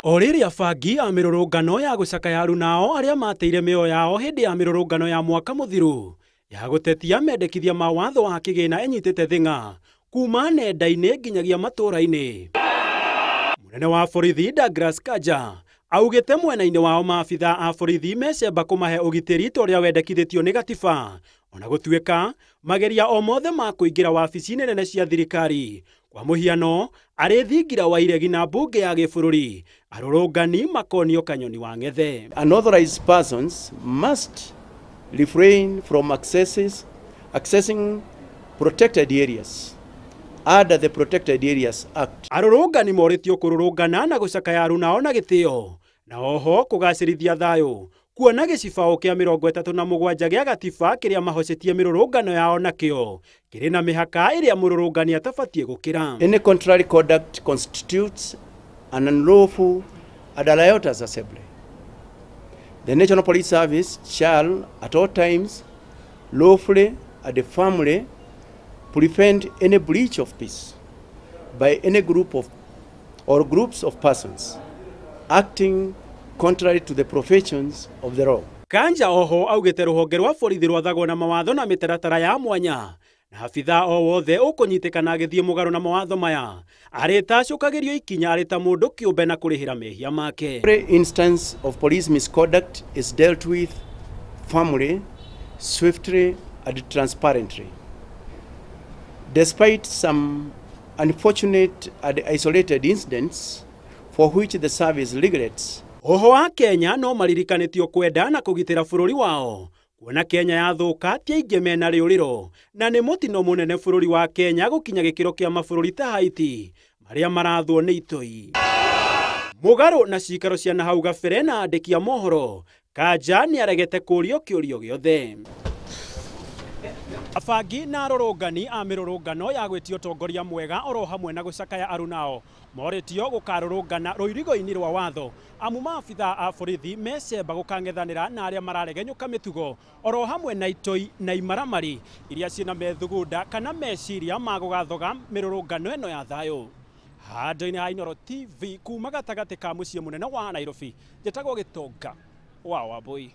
Oriria bangi ya mirurungano ya gucakaya arunao aria mateire mĩoyo yao hindi ya mirurungano ya mwaka muthiru ya gutetia mendekithia ma watho wa kigina enyitete thinga kuma nenda-ini nginyagia matura-ini. Munene wa borithi Douglas Kanja augite mwena-ini wao maabitha a borithi mecemba kumahe ugitiri toria wendekithitio ni gatiba ona gutuika mageria o mothe ma kuingira wabici nene cia thirikari kwa muhiano ari thingira wa iregi na mbunge ya gĩbũrũri arũrũngani makonio Kanyoni wa Ng'ethe. Unauthorized persons must refrain from accessing protected areas under the Protected Areas Act. Arũrũngani moritio kũrũrũngana na gucakaya arunao na gĩtĩo na oho kugacĩrithia thayũ kuona gĩcibao kĩa 37 gĩa gatiba kĩrĩa mahocetie mĩrũrũngano yao nakĩo kĩrĩ na mĩhaka ĩrĩa mũrũrũngani atabatie gũkĩra. Any contrary conduct constitutes an unlawful and a riotous assembly. The National Police Service shall at all times lawfully and firmly prevent any breach of peace by any group of or groups of persons acting contrary to the provisions of the law. Kanja oho augite ruhonge rwa borithi rwathagwo na mawatho na mĩtaratara ya mwanya na abitha o wothe ũkũnyitikana agĩthiĩ mũgarũ na mawatho maya arĩtacũkagĩrio ikinya arĩ ta mũndũ kĩũmbe na kũrĩhĩra mehia make. Every instance of police misconduct is dealt with firmly, swiftly and transparently. Despite some unfortunate and isolated incidents for which the service regrets, oho wa Kenya no maririkanĩtio kwenda na kũgitĩra bũrũri wao kuona Kenya yathuka ti aingĩ mena rĩũrĩro na nĩ mũtino mũnene bũrũri wa Kenya gũkinya gĩkĩro kĩa mabũrũri ta Haiti marĩa marathwo nĩ itoi. Mũgarũ na cikaro cia nahau gabere na andĩki a mohoro, Kanja nĩ aregete kũũrio kĩũrio gĩothe. Abangi na arũrũngani a mĩrũrũngano ya gwĩtio ũtongoria mwega oro hamwe na gucakaya arunao moritio gukarũrũngana rũirigo-inĩ rwa watho amu maabitha a borithi mecemba gũkang'ethanĩra na arĩa mararegenyũka mĩtugo oro hamwe na itoi na imaramari iria ciĩna methugunda kana meciria ma gũgathoga mĩrũrũngano ĩno ya thayũ. Handũ-inĩ ha Inooro TV kuma gatagatĩ ka mũciĩ mũnene wa Nairobi, njĩtagwo Gĩtonga wa Wambui.